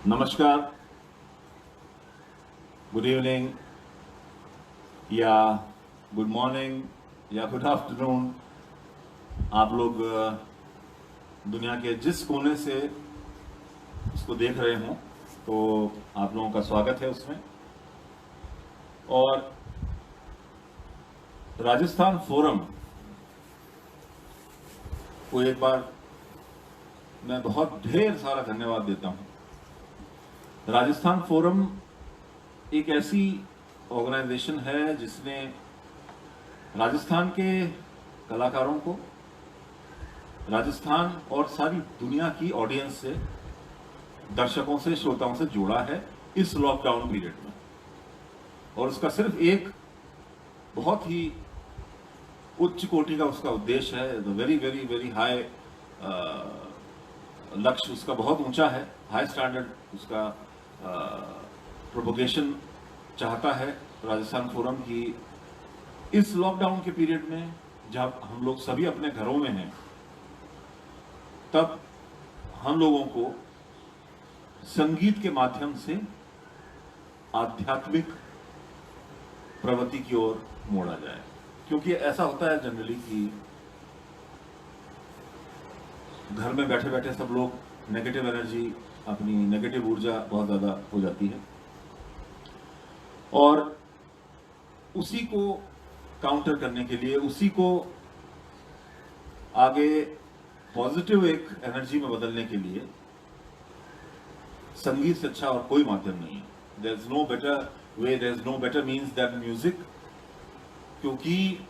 नमस्कार, good evening या good morning या गुड आफ्टरनून। आप लोग दुनिया के जिस कोने से इसको देख रहे हों, तो आप लोगों का स्वागत है उसमें। और राजस्थान फोरम को एक बार मैं बहुत ढेर सारा धन्यवाद देता हूं। राजस्थान फोरम एक ऐसी ऑर्गेनाइजेशन है जिसने राजस्थान के कलाकारों को राजस्थान और सारी दुनिया की ऑडियंस से, दर्शकों से, श्रोताओं से जोड़ा है इस लॉकडाउन पीरियड में। और उसका सिर्फ एक बहुत ही उच्च कोटि का उसका उद्देश्य है। वेरी वेरी वेरी हाई लक्ष्य उसका बहुत ऊंचा है, हाई स्टैंडर्ड उसका प्रोपोगेशन चाहता है राजस्थान फोरम की। इस लॉकडाउन के पीरियड में जब हम लोग सभी अपने घरों में हैं, तब हम लोगों को संगीत के माध्यम से आध्यात्मिक प्रवृत्ति की ओर मोड़ा जाए। क्योंकि ऐसा होता है जनरली कि घर में बैठे बैठे सब लोग नेगेटिव एनर्जी, अपनी नेगेटिव ऊर्जा बहुत ज्यादा हो जाती है, और उसी को काउंटर करने के लिए, उसी को आगे पॉजिटिव एक एनर्जी में बदलने के लिए संगीत से अच्छा और कोई माध्यम नहीं है। There is no better way, there is no better means than music. क्योंकि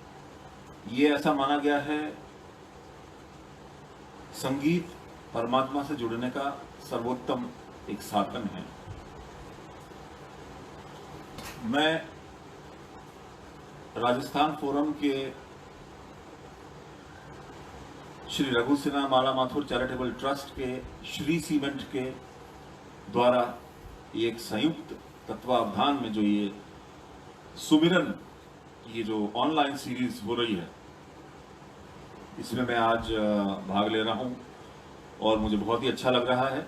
ये ऐसा माना गया है, संगीत परमात्मा से जुड़ने का सर्वोत्तम एक साधन है। मैं राजस्थान फोरम के श्री रघु सिन्हा माला माथुर चैरिटेबल ट्रस्ट के श्री सीमेंट के द्वारा एक संयुक्त तत्वावधान में जो ये सुमिरन, ये जो ऑनलाइन सीरीज हो रही है, इसमें मैं आज भाग ले रहा हूं और मुझे बहुत ही अच्छा लग रहा है।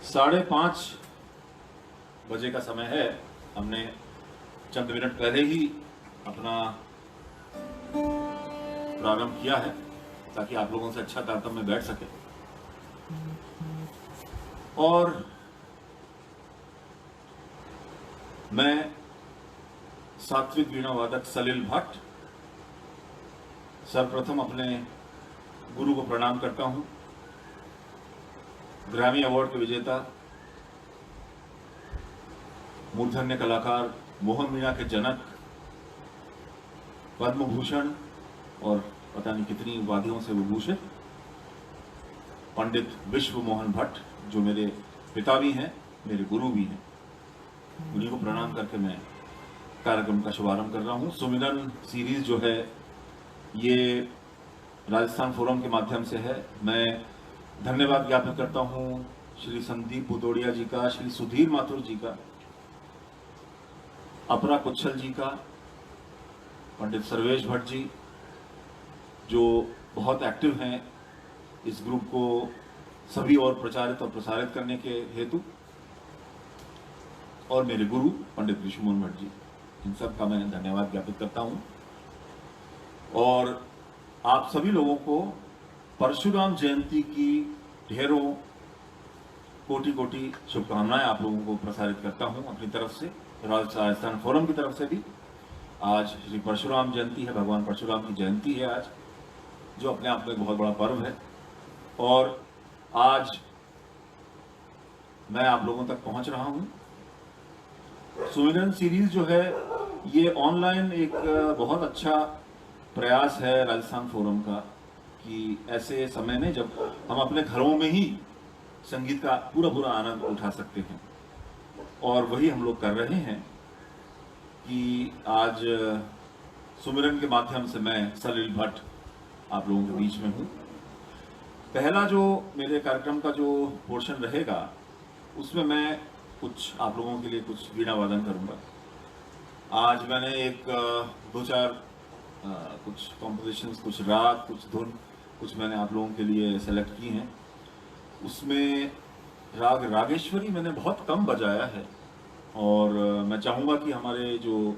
5:30 बजे का समय है। हमने चंद मिनट पहले ही अपना प्रारंभ किया है ताकि आप लोगों से अच्छा तारतम्य में बैठ सके। और मैं सात्विक वीणा वादक सलिल भट्ट सर्वप्रथम अपने गुरु को प्रणाम करता हूं। ग्रैमी अवार्ड के विजेता, मूर्धन्य कलाकार, मोहन मीणा के जनक, पद्म भूषण और पता नहीं कितनी उपाधियों से विभूषित पंडित विश्व मोहन भट्ट, जो मेरे पिता भी हैं, मेरे गुरु भी हैं, उन्हीं को प्रणाम करके मैं कार्यक्रम का शुभारंभ कर रहा हूं। सुमिरन सीरीज जो है, ये राजस्थान फोरम के माध्यम से है। मैं धन्यवाद ज्ञापन करता हूं श्री संदीप भुतोड़िया जी का, श्री सुधीर माथुर जी का, अपरा कुच्छल जी का, पंडित सर्वेश भट्ट जी, जो बहुत एक्टिव हैं इस ग्रुप को सभी और प्रचारित और प्रसारित करने के हेतु, और मेरे गुरु पंडित विश्व मोहन भट्ट जी, इन सब का मैं धन्यवाद ज्ञापित करता हूं। और आप सभी लोगों को परशुराम जयंती की ढेरों कोटि कोटि शुभकामनाएं आप लोगों को प्रसारित करता हूं अपनी तरफ से, राजस्थान फोरम की तरफ से भी। आज श्री परशुराम जयंती है, भगवान परशुराम की जयंती है आज, जो अपने आप में एक बहुत बड़ा पर्व है। और आज मैं आप लोगों तक पहुंच रहा हूं। सुमिरन सीरीज जो है, ये ऑनलाइन एक बहुत अच्छा प्रयास है राजस्थान फोरम का, कि ऐसे समय में जब हम अपने घरों में ही संगीत का पूरा आनंद उठा सकते हैं, और वही हम लोग कर रहे हैं कि आज सुमिरन के माध्यम से मैं सलिल भट्ट आप लोगों के बीच में हूं। पहला जो मेरे कार्यक्रम का जो पोर्शन रहेगा, उसमें मैं कुछ आप लोगों के लिए कुछ वीणा वादन करूंगा। आज मैंने एक 2-4 कुछ कॉम्पोजिशंस, कुछ राग, कुछ धुन, कुछ मैंने आप लोगों के लिए सेलेक्ट की हैं। उसमें राग रागेश्वरी मैंने बहुत कम बजाया है, और मैं चाहूँगा कि हमारे जो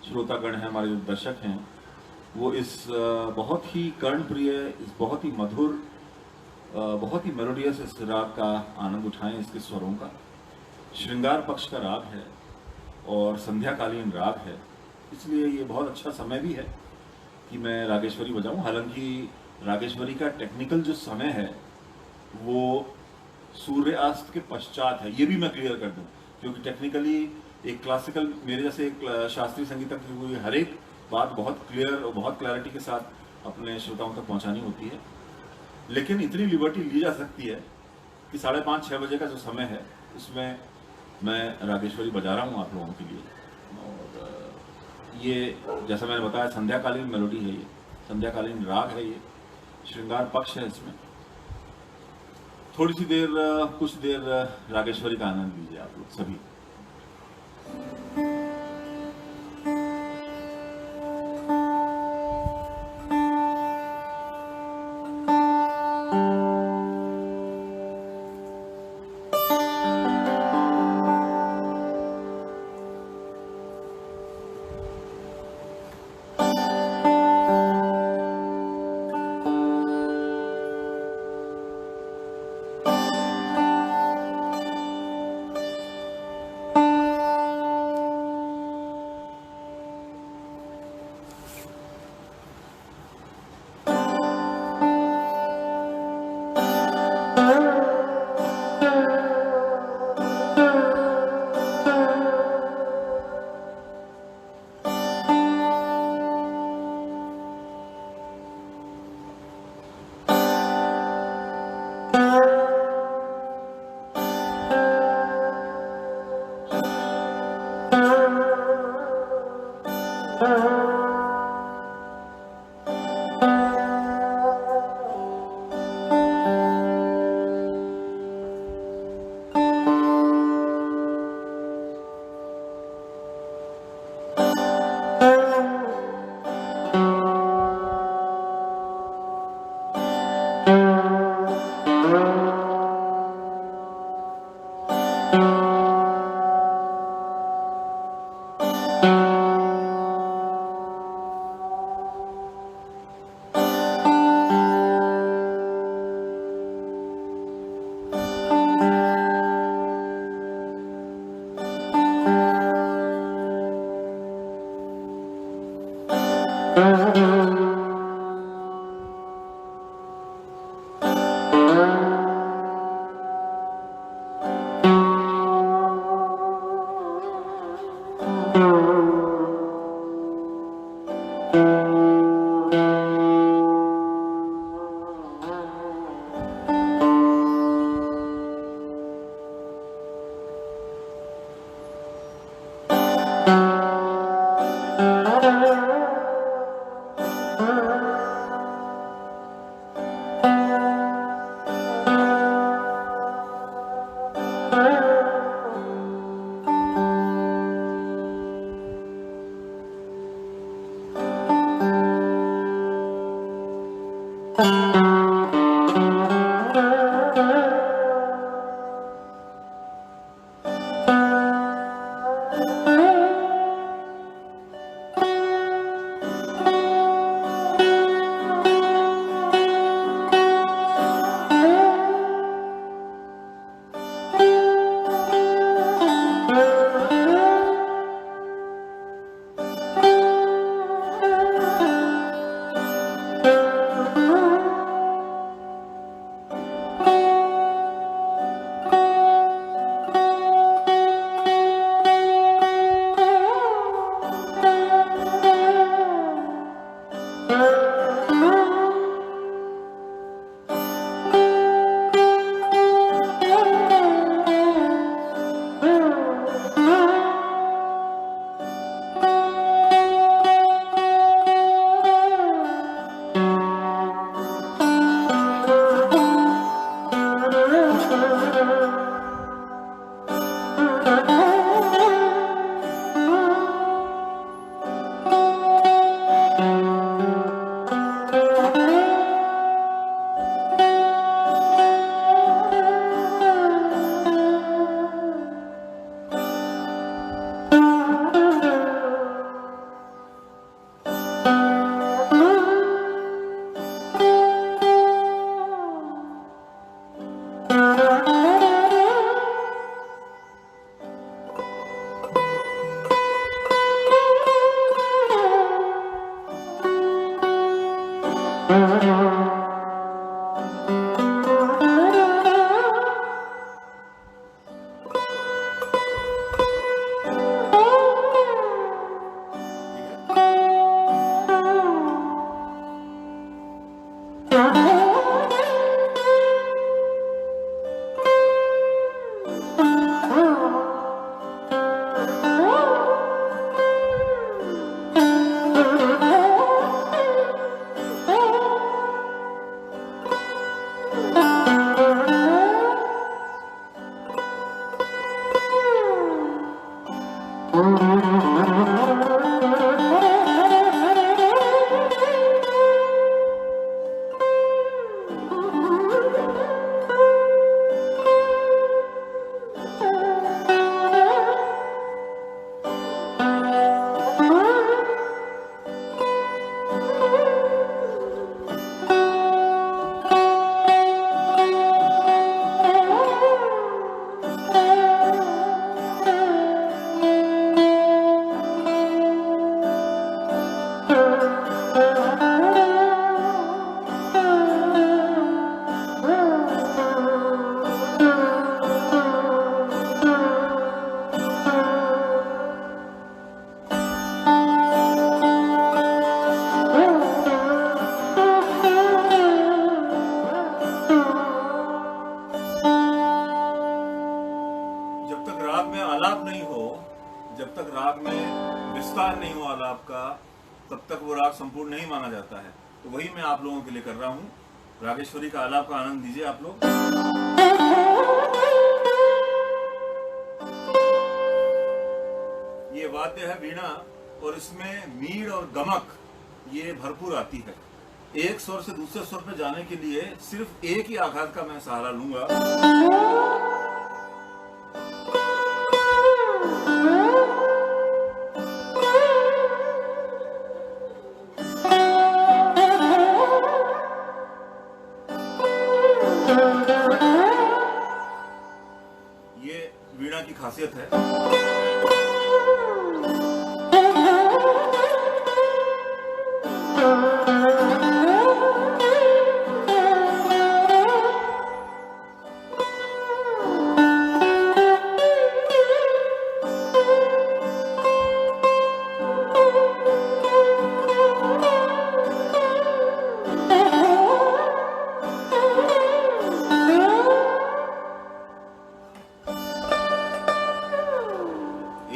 श्रोतागण हैं, हमारे जो दर्शक हैं, वो इस बहुत ही कर्णप्रिय, इस बहुत ही मधुर, बहुत ही मेलोडियस इस राग का आनंद उठाएं, इसके स्वरों का। श्रृंगार पक्ष का राग है और संध्याकालीन राग है, इसलिए ये बहुत अच्छा समय भी है कि मैं रागेश्वरी बजाऊं। हालांकि रागेश्वरी का टेक्निकल जो समय है वो सूर्यास्त के पश्चात है, ये भी मैं क्लियर कर दूं, क्योंकि टेक्निकली एक क्लासिकल, मेरे जैसे एक शास्त्रीय संगीतज्ञ को हर एक बात बहुत क्लियर और बहुत क्लैरिटी के साथ अपने श्रोताओं तक पहुंचानी होती है। लेकिन इतनी लिबर्टी ली जा सकती है कि 5:30-6 बजे का जो समय है उसमें मैं रागेश्वरी बजा रहा हूँ आप लोगों के लिए। और ये जैसा मैंने बताया संध्याकालीन मेलोडी है, ये संध्याकालीन राग है, ये श्रृंगार पक्ष है। इसमें थोड़ी सी देर, कुछ देर रागेश्वरी का आनंद लीजिए आप लोग सभी। आलाप का तब तक वो राग संपूर्ण नहीं माना जाता है। तो वही मैं आप लोगों के लिए कर रहा हूँ। रागेश्वरी का आलाप का आनंद लीजिए आप लोग। ये वाद्य है वीणा और इसमें मीड़ और गमक ये भरपूर आती है। एक स्वर से दूसरे स्वर पे जाने के लिए सिर्फ एक ही आघात का मैं सहारा लूंगा। ये वीणा की खासियत है।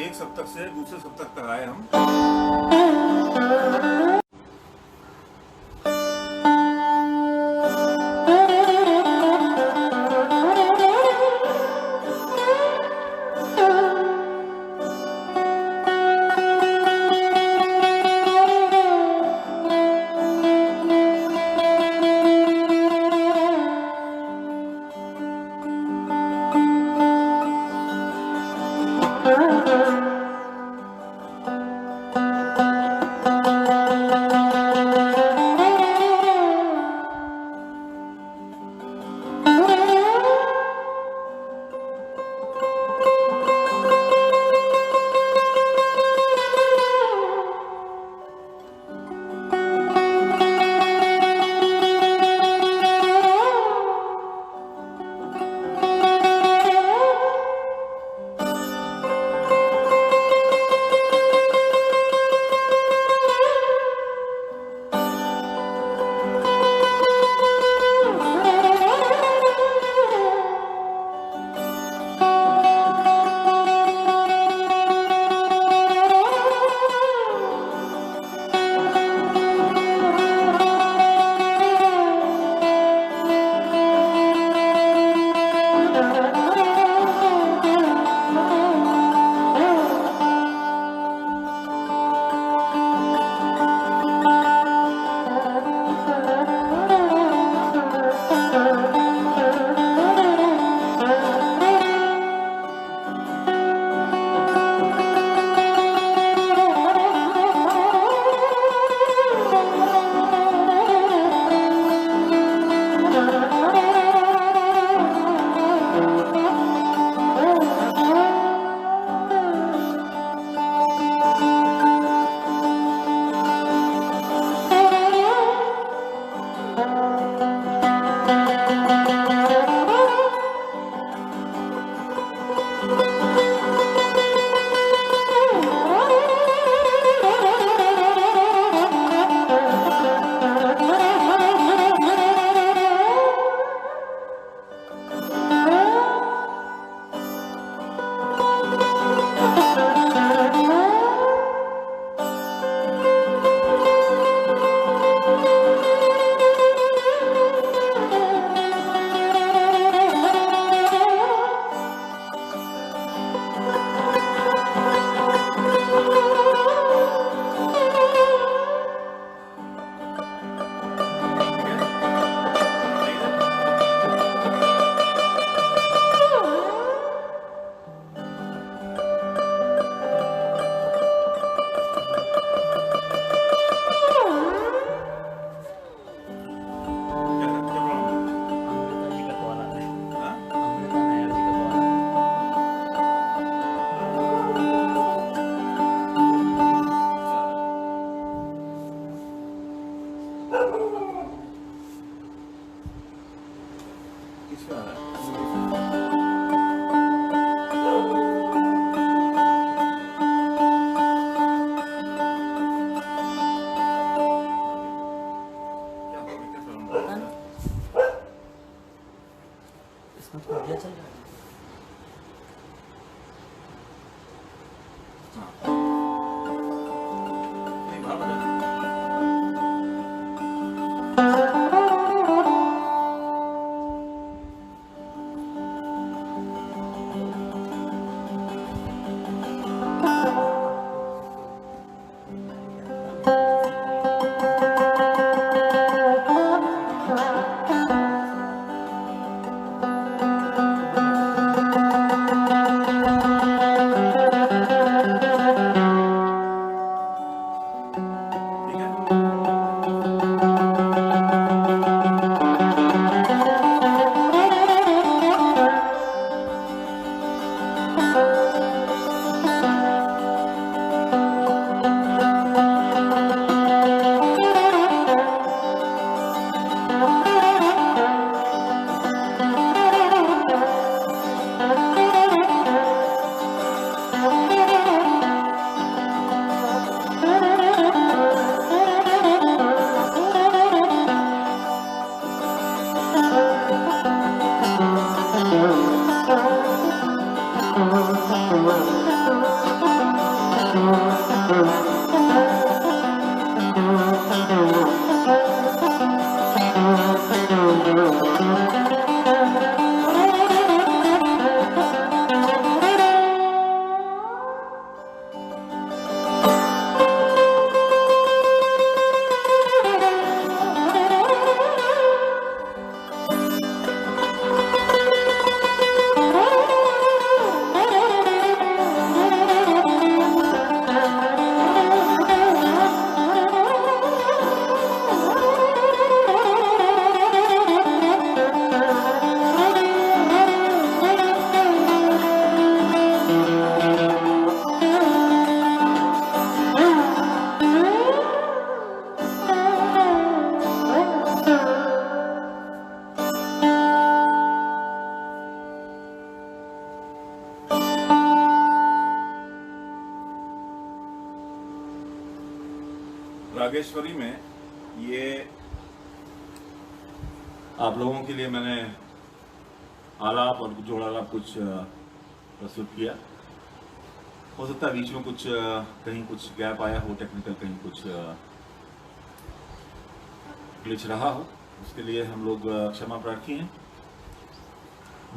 एक सप्तक से दूसरे सप्तक तक आए हम। रागेश्वरी में ये आप लोगों के लिए मैंने आलाप और जोड़ालाप कुछ प्रस्तुत किया। हो सकता है बीच में कुछ कहीं कुछ गैप आया हो, टेक्निकल कहीं कुछ ग्लिच रहा हो, उसके लिए हम लोग क्षमा प्रार्थी हैं।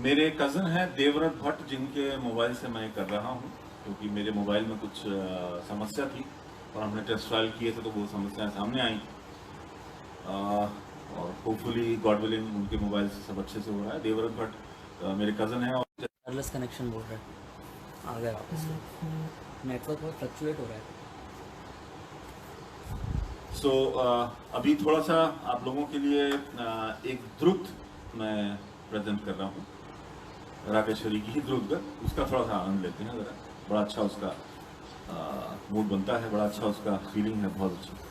मेरे कज़न हैं देवव्रत भट्ट, जिनके मोबाइल से मैं कर रहा हूं, क्योंकि मेरे मोबाइल में कुछ समस्या थी और हमने टेस्ट ट्रायल किए थे तो वो समस्याएं सामने आई, और होपफुली गॉड विलिंग उनके मोबाइल से सब अच्छे से हो रहा है। देवव्रत भट्ट मेरे कज़न हैं और वायरलेस कनेक्शन बोल रहा है, आ गया वापस। नेटवर्क बहुत फ्लक्चुएट हो रहा है। सो अभी थोड़ा सा आप लोगों के लिए एक द्रुत मैं प्रेजेंट कर रहा हूँ, रागेश्वरी की ही द्रुत गत, उसका थोड़ा सा आनंद लेते हैं ज़रा। बड़ा अच्छा उसका मूड बनता है, बड़ा अच्छा उसका फीलिंग है, बहुत अच्छा।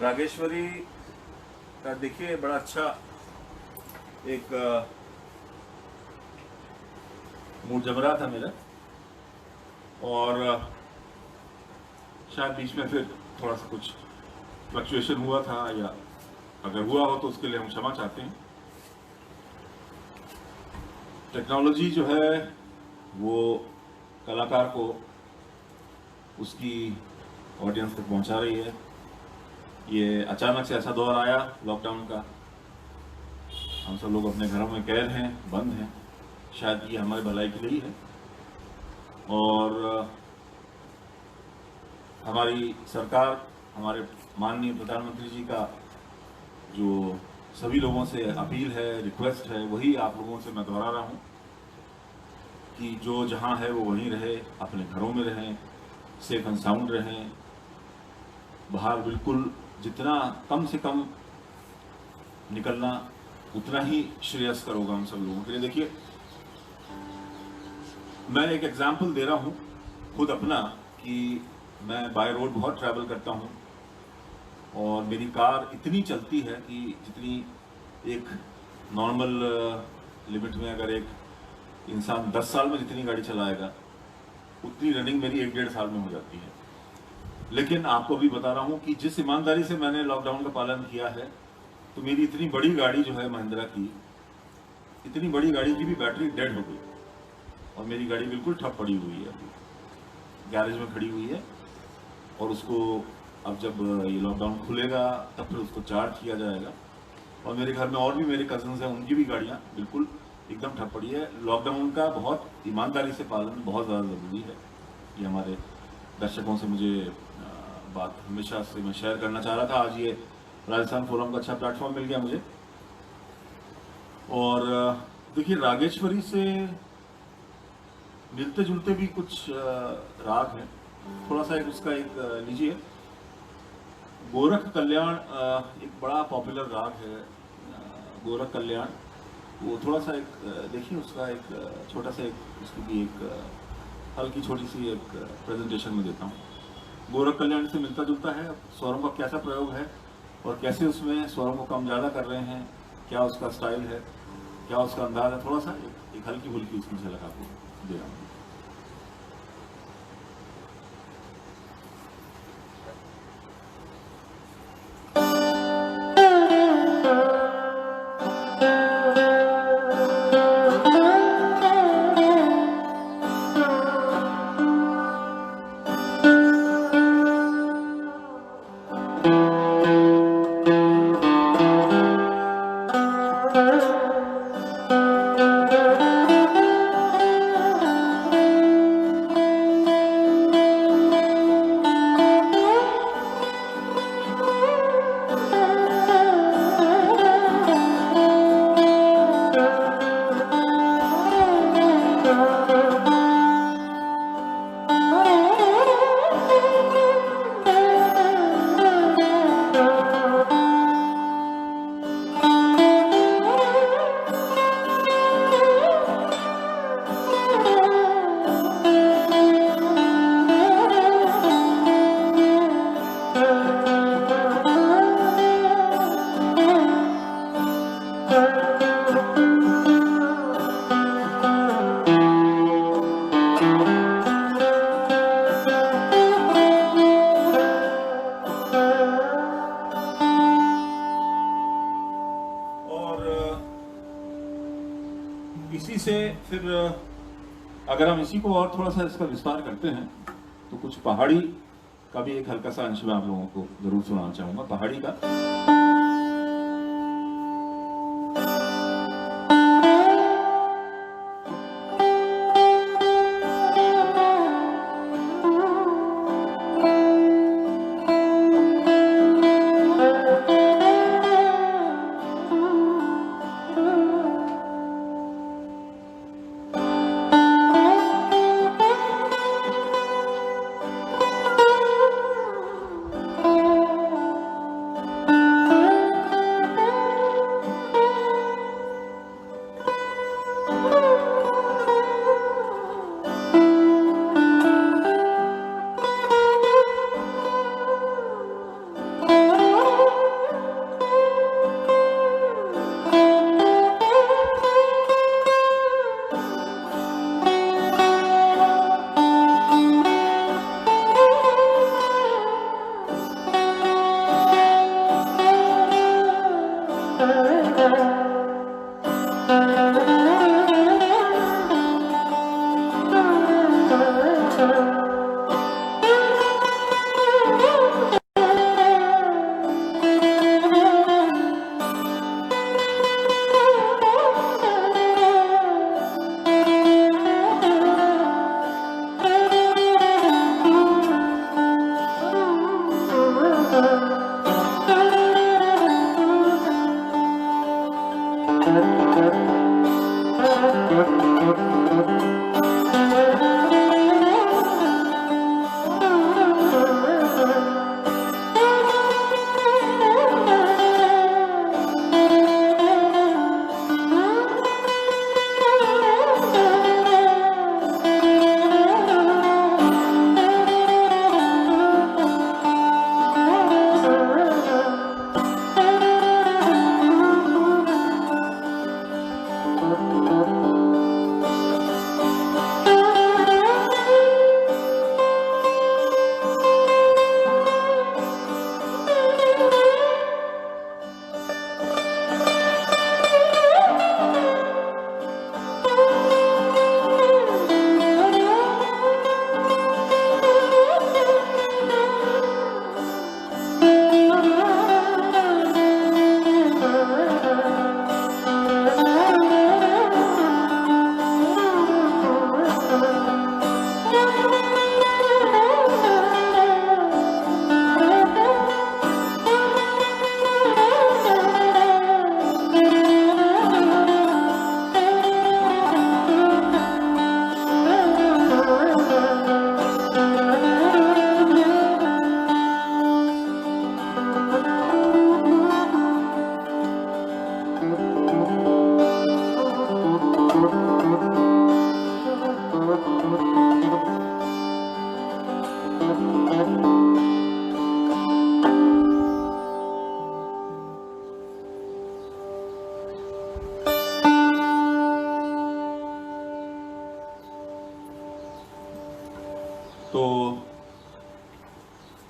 रागेश्वरी का देखिए बड़ा अच्छा एक मूड जम रहा था मेरा, और शायद बीच में फिर थोड़ा सा कुछ फ्लक्चुएशन हुआ था, या अगर हुआ हो तो उसके लिए हम क्षमा चाहते हैं। टेक्नोलॉजी जो है वो कलाकार को उसकी ऑडियंस तक पहुंचा रही है। ये अचानक से ऐसा दौर आया लॉकडाउन का, हम सब लोग अपने घरों में कैद हैं, बंद हैं, शायद ये हमारे भलाई के लिए ही है। और हमारी सरकार, हमारे माननीय प्रधानमंत्री जी का जो सभी लोगों से अपील है, रिक्वेस्ट है, वही आप लोगों से मैं दोहरा रहा हूँ कि जो जहाँ है वो वहीं रहे, अपने घरों में रहें, सेफ एंड साउंड रहें, बाहर बिल्कुल जितना कम से कम निकलना उतना ही श्रेयस्कर होगा हम सब लोगों के लिए। देखिए, मैं एक एग्जाम्पल दे रहा हूँ खुद अपना, कि मैं बाय रोड बहुत ट्रैवल करता हूँ और मेरी कार इतनी चलती है कि जितनी एक नॉर्मल लिमिट में अगर एक इंसान 10 साल में जितनी गाड़ी चलाएगा उतनी रनिंग मेरी 1-1.5 साल में हो जाती है। लेकिन आपको भी बता रहा हूँ कि जिस ईमानदारी से मैंने लॉकडाउन का पालन किया है, तो मेरी इतनी बड़ी गाड़ी जो है महिंद्रा की, इतनी बड़ी गाड़ी की भी बैटरी डेड हो गई और मेरी गाड़ी बिल्कुल ठप पड़ी हुई है, अभी गैरेज में खड़ी हुई है। और उसको अब जब ये लॉकडाउन खुलेगा तब फिर उसको चार्ज किया जाएगा। और मेरे घर में और भी मेरे कजन्स हैं, उनकी भी गाड़ियाँ बिल्कुल एकदम ठप पड़ी है। लॉकडाउन का बहुत ईमानदारी से पालन बहुत ज़्यादा ज़रूरी है। ये हमारे दर्शकों से मुझे बात हमेशा से मैं शेयर करना चाह रहा था। आज ये राजस्थान फोरम का अच्छा प्लेटफॉर्म मिल गया मुझे। और देखिए, रागेश्वरी से मिलते जुलते भी कुछ राग हैं, थोड़ा सा एक उसका एक लीजिए। गोरख कल्याण एक बड़ा पॉपुलर राग है, गोरख कल्याण। वो थोड़ा सा एक देखिए, उसका एक छोटा सा एक उसकी भी एक हल्की छोटी सी एक प्रेजेंटेशन में देता हूँ। गोरख कल्याण से मिलता जुलता है। स्वरों का कैसा प्रयोग है और कैसे उसमें स्वरों को कम ज़्यादा कर रहे हैं, क्या उसका स्टाइल है, क्या उसका अंदाज है, थोड़ा सा एक हल्की फुल्की उसकी झलक आपको दे रहा हूँ। इसी से फिर अगर हम इसी को और थोड़ा सा इसका विस्तार करते हैं तो कुछ पहाड़ी का भी एक हल्का सा अंश मैं आप लोगों को जरूर सुनाना चाहूंगा, पहाड़ी का।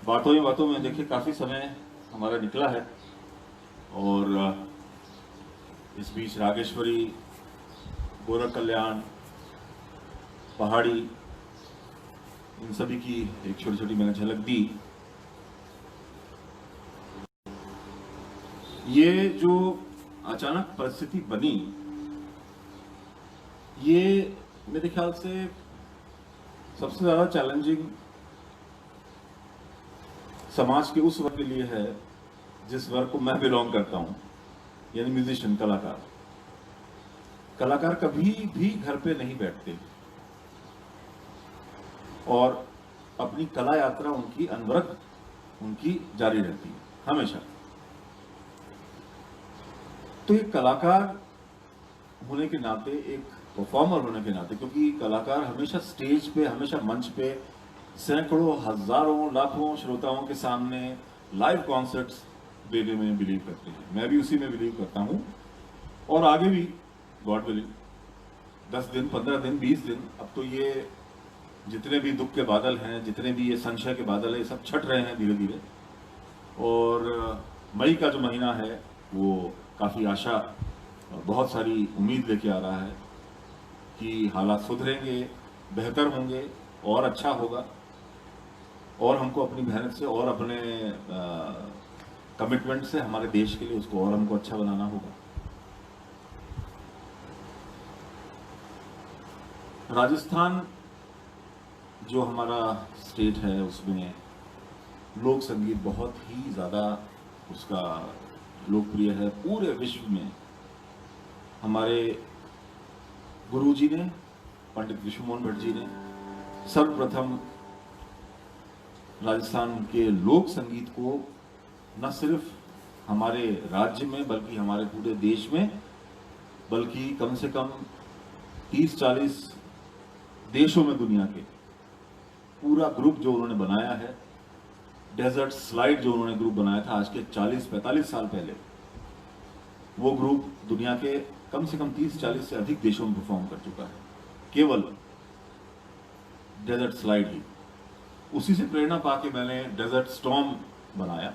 बातों ही बातों में देखिए काफ़ी समय हमारा निकला है और इस बीच रागेश्वरी, गोरख कल्याण, पहाड़ी, इन सभी की एक छोटी छोटी मैंने झलक दी। ये जो अचानक परिस्थिति बनी, ये मेरे ख्याल से सबसे ज़्यादा चैलेंजिंग समाज के उस वर्ग के लिए है जिस वर्ग को मैं बिलोंग करता हूं, यानी म्यूजिशियन, कलाकार। कलाकार कभी भी घर पे नहीं बैठते और अपनी कला यात्रा उनकी अनवरत उनकी जारी रहती है हमेशा। तो एक कलाकार होने के नाते, एक परफॉर्मर होने के नाते, क्योंकि कलाकार हमेशा स्टेज पे, हमेशा मंच पे सैकड़ों, हजारों, लाखों श्रोताओं के सामने लाइव कॉन्सर्ट्स देने में बिलीव करते हैं। मैं भी उसी में बिलीव करता हूं और आगे भी, गॉड विलिंग, 10 दिन, 15 दिन, 20 दिन, अब तो ये जितने भी दुख के बादल हैं, जितने भी ये संशय के बादल हैं, ये सब छट रहे हैं धीरे धीरे। और मई का जो महीना है वो काफ़ी आशा, बहुत सारी उम्मीद लेके आ रहा है कि हालात सुधरेंगे, बेहतर होंगे और अच्छा होगा, और हमको अपनी मेहनत से और अपने कमिटमेंट से हमारे देश के लिए उसको और हमको अच्छा बनाना होगा। राजस्थान जो हमारा स्टेट है, उसमें लोक संगीत बहुत ही ज़्यादा उसका लोकप्रिय है पूरे विश्व में। हमारे गुरुजी ने, पंडित विश्वमोहन भट्ट जी ने सर्वप्रथम राजस्थान के लोक संगीत को न सिर्फ हमारे राज्य में बल्कि हमारे पूरे देश में, बल्कि कम से कम 30-40 देशों में दुनिया के पूरा ग्रुप जो उन्होंने बनाया है, डेजर्ट स्लाइड जो उन्होंने ग्रुप बनाया था आज के 40-45 साल पहले, वो ग्रुप दुनिया के कम से कम 30-40 से अधिक देशों में परफॉर्म कर चुका है, केवल डेजर्ट स्लाइड ही। उसी से प्रेरणा पाके मैंने डेजर्ट स्टॉर्म बनाया,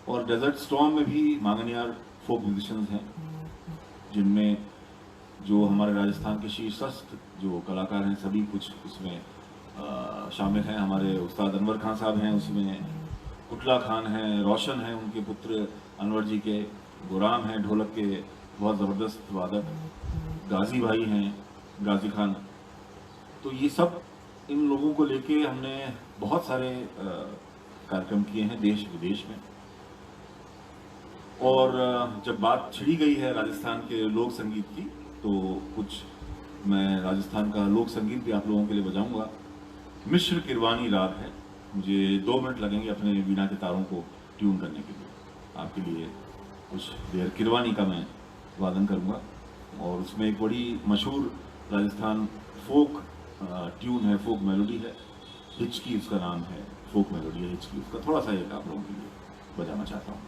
और डेजर्ट स्टॉर्म में भी मांगनियार फोक म्यूजिशियंस हैं, जिनमें जो हमारे राजस्थान के शीर्षस्थ जो कलाकार हैं सभी कुछ उसमें शामिल हैं। हमारे उस्ताद अनवर खान साहब हैं उसमें, कुटला खान हैं, रोशन हैं उनके पुत्र अनवर जी के, गुराम हैं ढोलक के बहुत ज़बरदस्त वादक, गाजी भाई हैं, गाजी खान। तो ये सब, इन लोगों को लेके हमने बहुत सारे कार्यक्रम किए हैं देश विदेश में। और जब बात छिड़ी गई है राजस्थान के लोक संगीत की, तो कुछ मैं राजस्थान का लोक संगीत भी आप लोगों के लिए बजाऊंगा। मिश्र किरवानी राग है, मुझे 2 मिनट लगेंगे अपने वीणा के तारों को ट्यून करने के लिए। आपके लिए कुछ देर किरवानी का मैं वादन करूंगा, और उसमें एक बड़ी मशहूर राजस्थान फोक ट्यून है, फोक मेलोडी है, हिचकी उसका नाम है, फोक मेलोडी है हिचकी। उसका थोड़ा सा एक आप लोगों के लिए बजाना चाहता हूँ।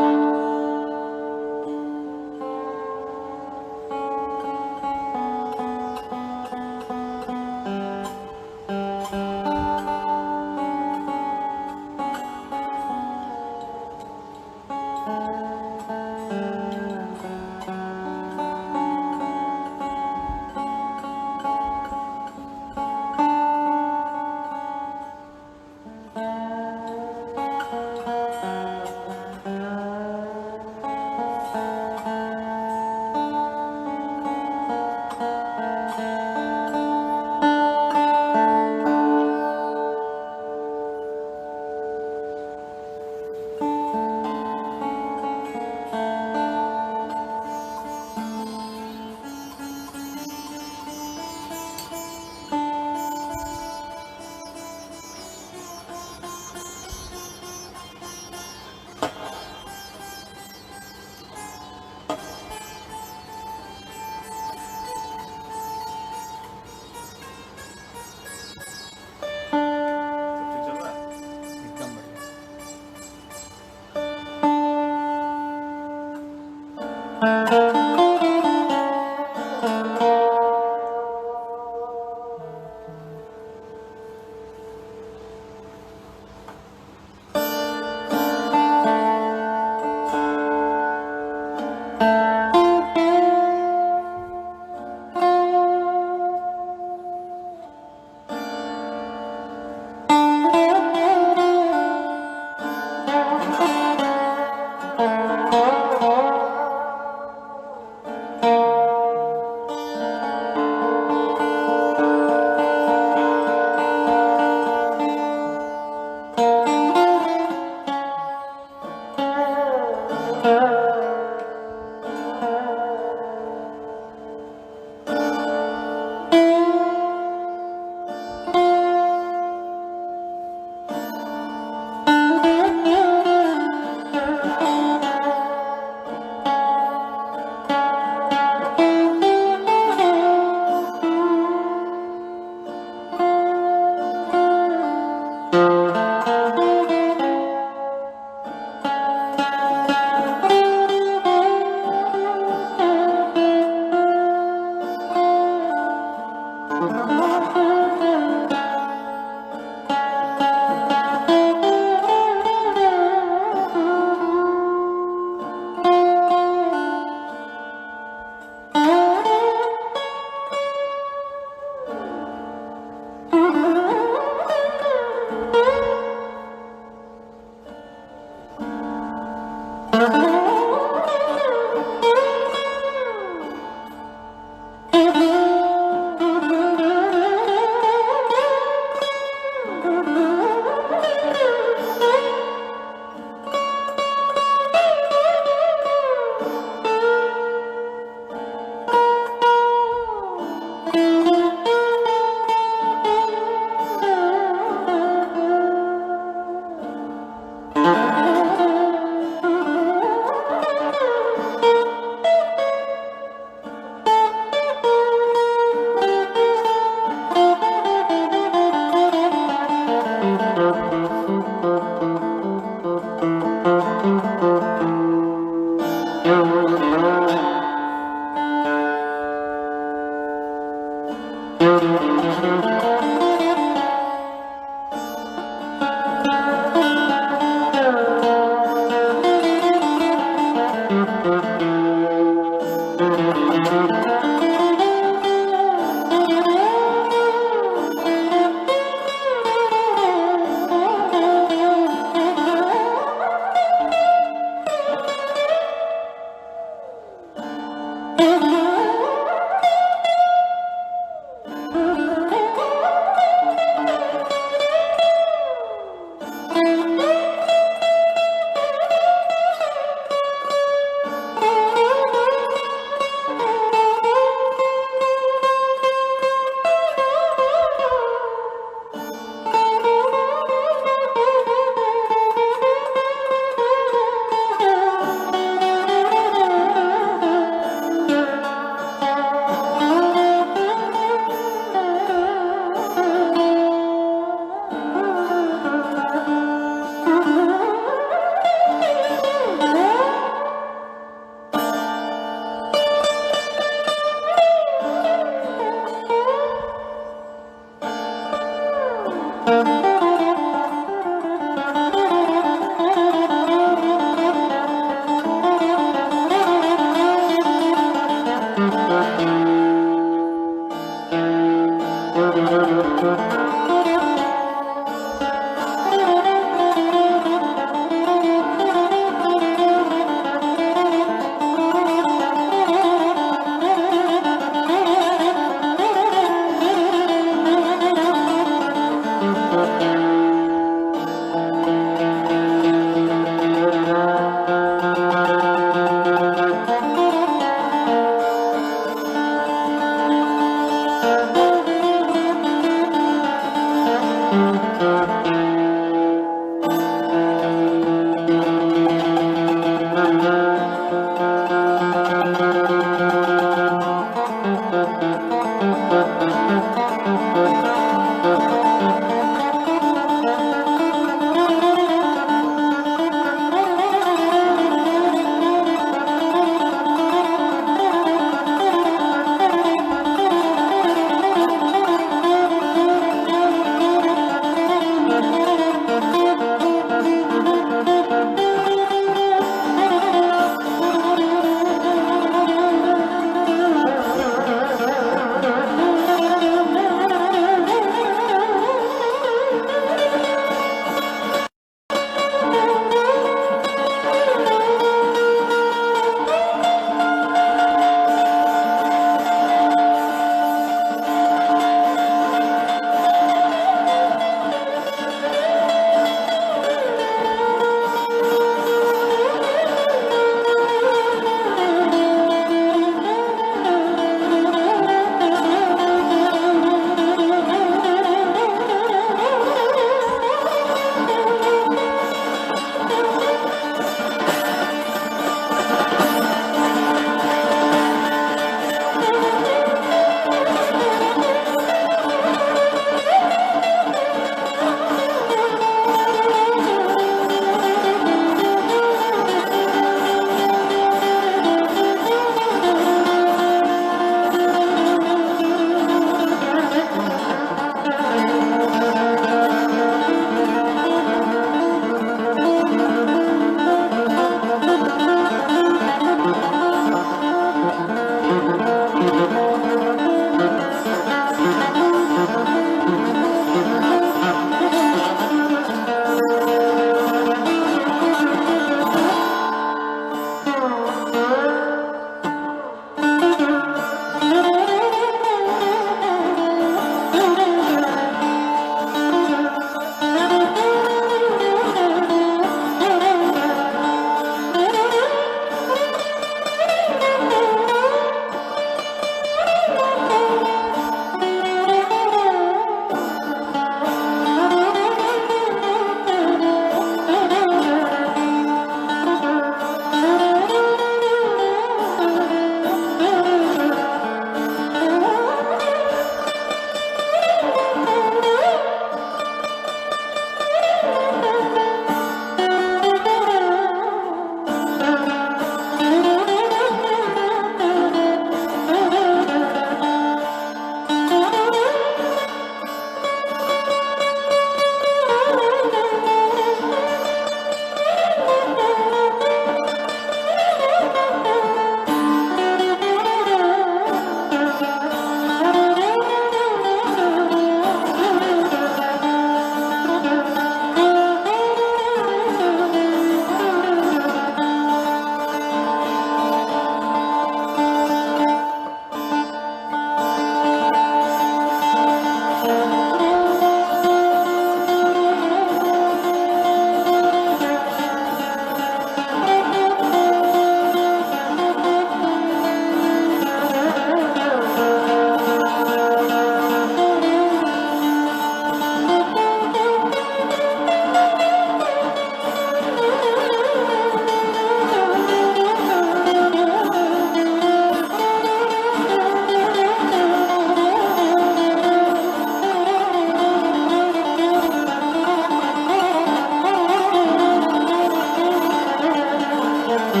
ये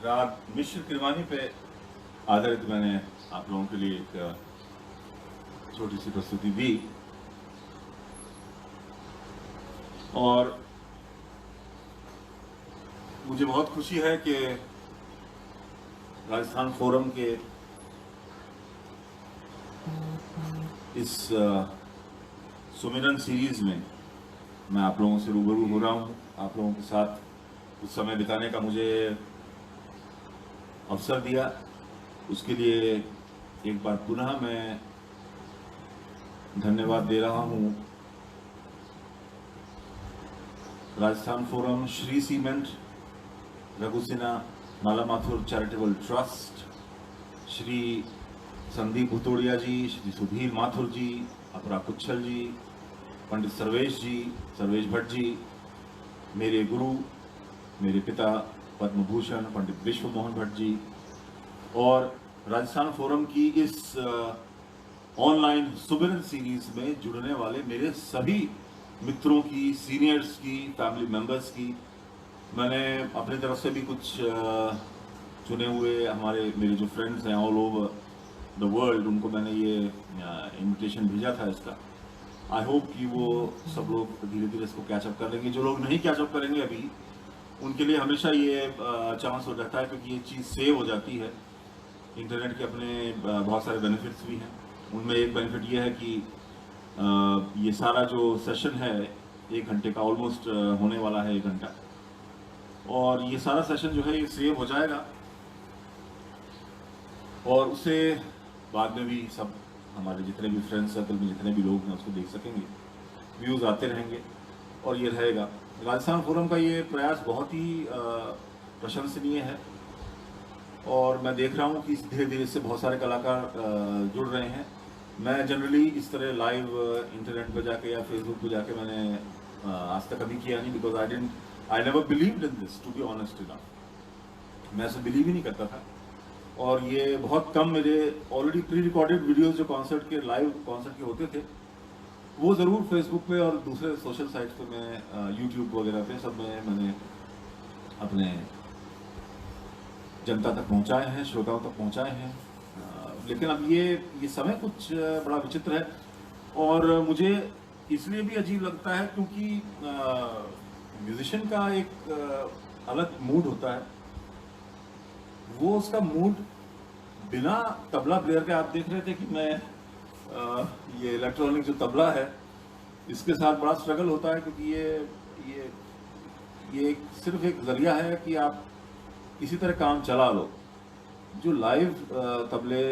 राग मिश्र किरवानी पे आधारित मैंने आप लोगों के लिए एक छोटी सी प्रस्तुति दी और मुझे बहुत खुशी है कि राजस्थान फोरम के इस सुमिरन सीरीज में मैं आप लोगों से रूबरू हो रहा हूं। आप लोगों के साथ कुछ समय बिताने का मुझे अवसर दिया, उसके लिए एक बार पुनः मैं धन्यवाद दे रहा हूं राजस्थान फोरम, श्री सीमेंट, रघु सिन्हा माला माथुर चैरिटेबल ट्रस्ट, श्री संदीप भुतोड़िया जी, श्री सुधीर माथुर जी, अपरा कुच्छल जी, पंडित सर्वेश भट्ट जी, मेरे गुरु, मेरे पिता पद्म भूषण पंडित विश्व मोहन भट्ट जी, और राजस्थान फोरम की इस ऑनलाइन सुमिरन सीरीज में जुड़ने वाले मेरे सभी मित्रों की, सीनियर्स की, फैमिली मेंबर्स की। मैंने अपनी तरफ से भी कुछ चुने हुए मेरे जो फ्रेंड्स हैं ऑल ओवर द वर्ल्ड, उनको मैंने ये इनविटेशन भेजा था इसका। आई होप कि वो सब लोग धीरे धीरे इसको कैचअप कर लेंगे। जो लोग नहीं कैचअप करेंगे अभी, उनके लिए हमेशा ये चांस हो जाता है, क्योंकि ये चीज़ सेव हो जाती है। इंटरनेट के अपने बहुत सारे बेनिफिट्स भी हैं। उनमें एक बेनिफिट ये है कि ये सारा जो सेशन है 1 घंटे का ऑलमोस्ट होने वाला है, 1 घंटा, और ये सारा सेशन जो है ये सेव हो जाएगा और उसे बाद में भी सब हमारे जितने भी फ्रेंड सर्कल में जितने भी लोग हैं उसको देख सकेंगे, व्यूज़ आते रहेंगे और ये रहेगा। राजस्थान फोरम का ये प्रयास बहुत ही प्रशंसनीय है और मैं देख रहा हूँ कि धीरे धीरे इससे बहुत सारे कलाकार जुड़ रहे हैं। मैं जनरली इस तरह लाइव इंटरनेट पर जाके या फेसबुक पर जाके मैंने आज तक कभी किया नहीं, because I never believed in this, to be honest enough. मैं ऐसे बिलीव ही नहीं करता था और ये बहुत कम मेरे ऑलरेडी प्री रिकॉर्डेड वीडियोस जो कॉन्सर्ट के, लाइव कॉन्सर्ट के होते थे, वो ज़रूर फेसबुक पे और दूसरे सोशल साइट्स पे, मैं यूट्यूब वगैरह पे सब में मैंने अपने जनता तक पहुंचाए हैं, श्रोताओं तक पहुंचाए हैं। लेकिन अब ये समय कुछ बड़ा विचित्र है और मुझे इसलिए भी अजीब लगता है क्योंकि म्यूजिशियन का एक अलग मूड होता है। वो उसका मूड बिना तबला प्लेयर के, आप देख रहे थे कि मैं ये इलेक्ट्रॉनिक जो तबला है इसके साथ बड़ा स्ट्रगल होता है, क्योंकि ये सिर्फ एक जरिया है कि आप किसी तरह काम चला लो। जो लाइव तबले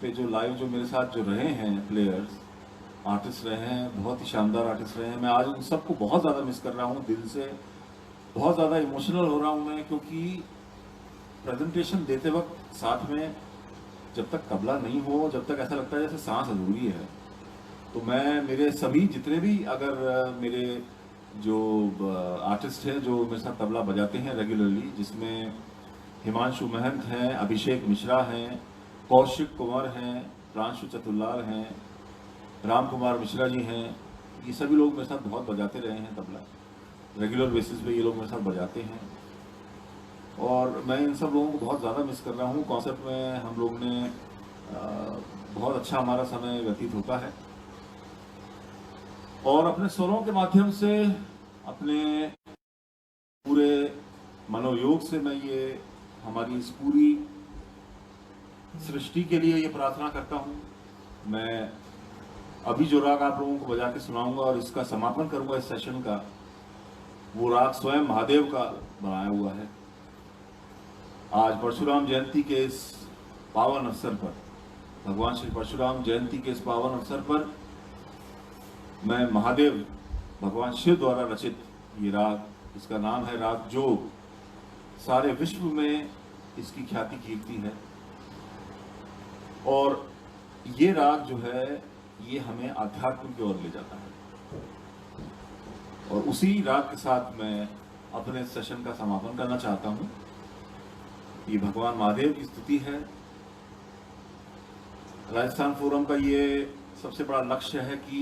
पे जो मेरे साथ जो रहे हैं प्लेयर्स, आर्टिस्ट रहे हैं, बहुत ही शानदार आर्टिस्ट रहे हैं, मैं आज उन सबको बहुत ज़्यादा मिस कर रहा हूँ, दिल से बहुत ज़्यादा इमोशनल हो रहा हूँ मैं, क्योंकि प्रेजेंटेशन देते वक्त साथ में जब तक तबला नहीं हो, जब तक ऐसा लगता है जैसे सांस अधूरी है। तो मैं, मेरे सभी जितने भी, अगर मेरे जो आर्टिस्ट हैं जो मेरे साथ तबला बजाते हैं रेगुलरली, जिसमें हिमांशु महंत हैं, अभिषेक मिश्रा हैं, कौशिक कुंवर हैं, प्रांशु चतुर्लाल हैं, राम कुमार मिश्रा जी हैं, ये सभी लोग मेरे साथ बहुत बजाते रहे हैं तबला, रेगुलर बेसिस पे ये लोग मेरे साथ बजाते हैं और मैं इन सब लोगों को बहुत ज़्यादा मिस कर रहा हूँ। कॉन्सर्ट में हम लोग ने बहुत अच्छा हमारा समय व्यतीत होता है और अपने स्वरों के माध्यम से, अपने पूरे मनोयोग से मैं ये हमारी इस पूरी सृष्टि के लिए ये प्रार्थना करता हूँ। मैं अभी जो राग आप लोगों को बजा के सुनाऊंगा और इसका समापन करूंगा इस सेशन का, वो राग स्वयं महादेव का बनाया हुआ है। आज परशुराम जयंती के इस पावन अवसर पर, भगवान श्री परशुराम जयंती के इस पावन अवसर पर, मैं महादेव भगवान शिव द्वारा रचित ये राग, इसका नाम है राग जोग। सारे विश्व में इसकी ख्याति कीर्ति है और ये राग जो है ये हमें आध्यात्म की ओर ले जाता है। और उसी राग के साथ मैं अपने सेशन का समापन करना चाहता हूं। ये भगवान महादेव की स्तुति है। राजस्थान फोरम का ये सबसे बड़ा लक्ष्य है कि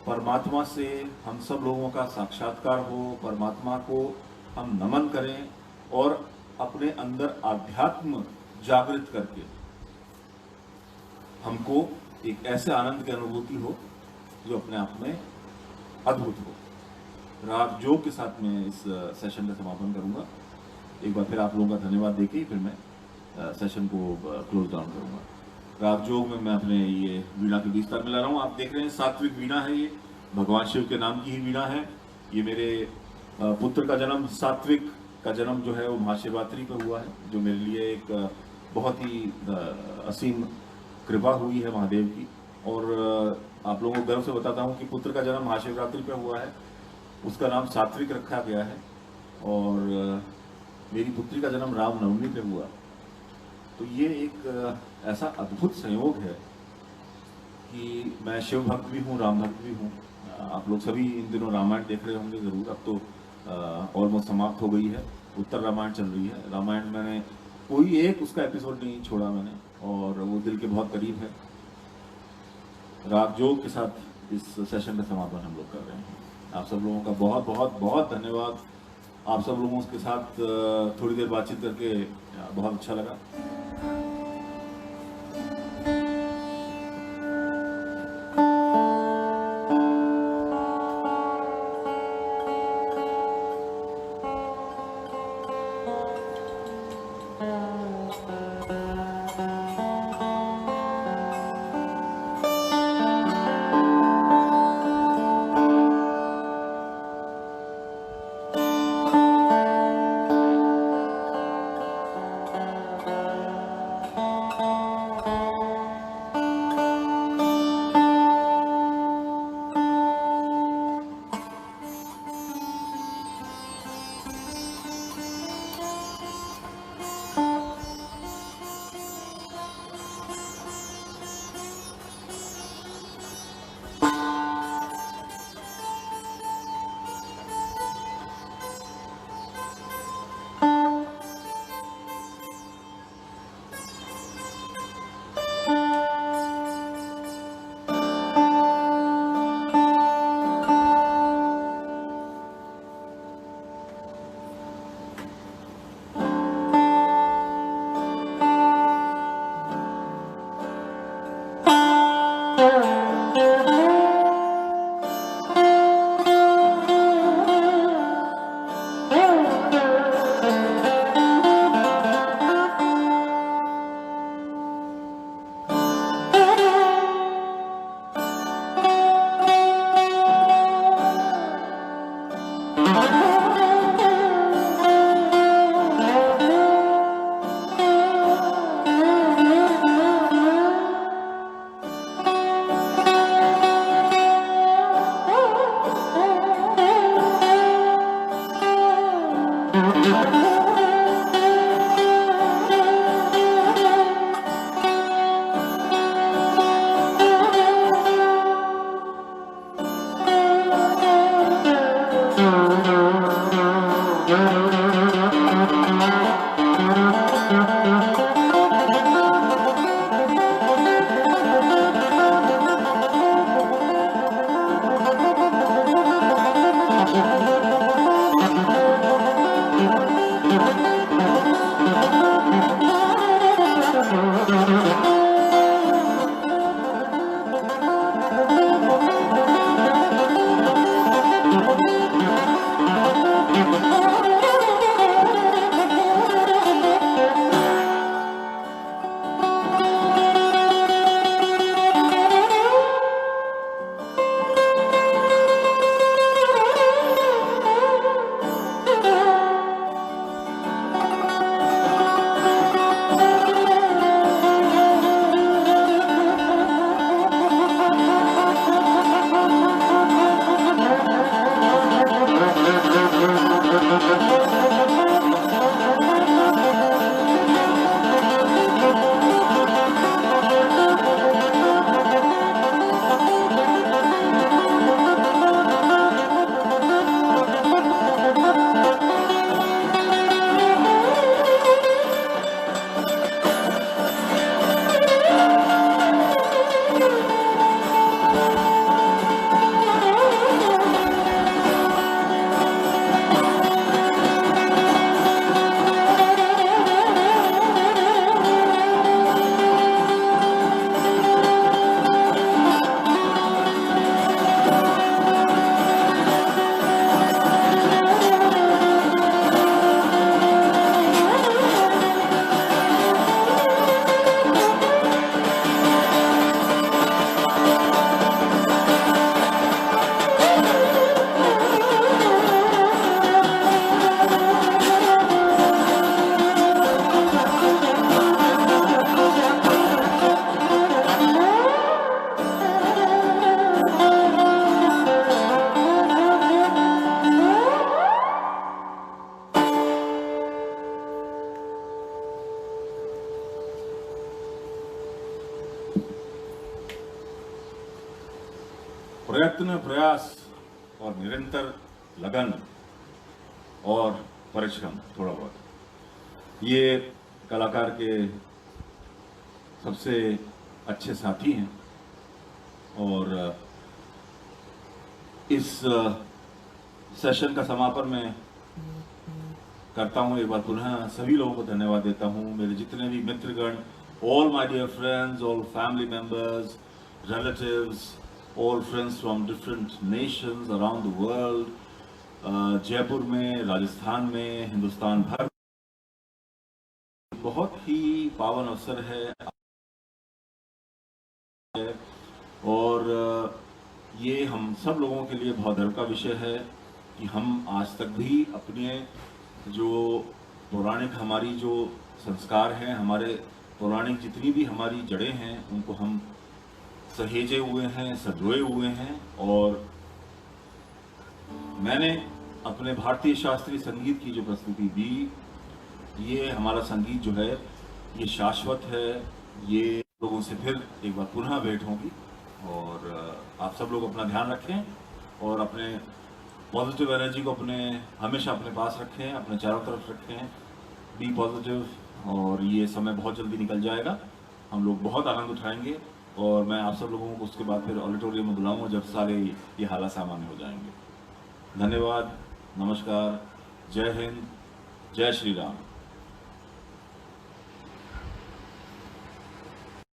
परमात्मा से हम सब लोगों का साक्षात्कार हो, परमात्मा को हम नमन करें और अपने अंदर आध्यात्म जागृत करके हमको एक ऐसे आनंद की अनुभूति हो जो अपने आप में अद्भुत हो। राग जोग के साथ मैं इस सेशन का समापन करूंगा। एक बार फिर आप लोगों का धन्यवाद देके फिर मैं सेशन को क्लोज डाउन करूंगा। राग जोग में मैं अपने ये वीणा के बीच तार मिला रहा हूँ। आप देख रहे हैं सात्विक वीणा है, ये भगवान शिव के नाम की ही वीणा है। ये मेरे पुत्र का जन्म, सात्विक का जन्म जो है वो महाशिवरात्रि पर हुआ है, जो मेरे लिए एक बहुत ही असीम कृपा हुई है महादेव की। और आप लोगों को गर्व से बताता हूँ कि पुत्र का जन्म महाशिवरात्रि पर हुआ है, उसका नाम सात्विक रखा गया है। और मेरी पुत्री का जन्म रामनवमी पे हुआ। तो ये एक ऐसा अद्भुत संयोग है कि मैं शिव भक्त भी हूँ, राम भक्त भी हूँ। आप लोग सभी इन दिनों रामायण देख रहे होंगे ज़रूर। अब तो ऑलमोस्ट समाप्त हो गई है, उत्तर रामायण चल रही है। रामायण मैंने कोई एक उसका एपिसोड नहीं छोड़ा मैंने, और वो दिल के बहुत करीब है। राग जोग के साथ इस सेशन का समापन हम लोग कर रहे हैं। आप सब लोगों का बहुत बहुत बहुत धन्यवाद। आप सब लोगों के साथ थोड़ी देर बातचीत करके बहुत अच्छा लगा। प्रयत्न, प्रयास और निरंतर लगन और परिश्रम थोड़ा बहुत, ये कलाकार के सबसे अच्छे साथी हैं। और इस सेशन का समापन मैं करता हूं, एक बार पुनः सभी लोगों को धन्यवाद देता हूं, मेरे जितने भी मित्रगण, all my dear friends, all family members, relatives, all friends from different nations around the world, Jaipur में, राजस्थान में, हिंदुस्तान भर में बहुत ही पावन अवसर है। और ये हम सब लोगों के लिए बहुत गर्व का विषय है कि हम आज तक भी अपने जो पौराणिक हमारी जो संस्कार हैं, हमारे पौराणिक जितनी भी हमारी जड़ें हैं, उनको हम सहेजे हुए हैं, संजोए हुए हैं। और मैंने अपने भारतीय शास्त्रीय संगीत की जो प्रस्तुति दी, ये हमारा संगीत जो है ये शाश्वत है। ये लोगों से फिर एक बार पुनः भेंट होगी। और आप सब लोग अपना ध्यान रखें और अपने पॉजिटिव एनर्जी को हमेशा अपने पास रखें, अपने चारों तरफ रखें। Be positive. और ये समय बहुत जल्दी निकल जाएगा, हम लोग बहुत आनंद उठाएंगे। और मैं आप सब लोगों को उसके बाद फिर ऑडिटोरियम में बुलाऊंगा जब सारे ये हालात सामान्य हो जाएंगे। धन्यवाद, नमस्कार, जय हिंद, जय श्री राम।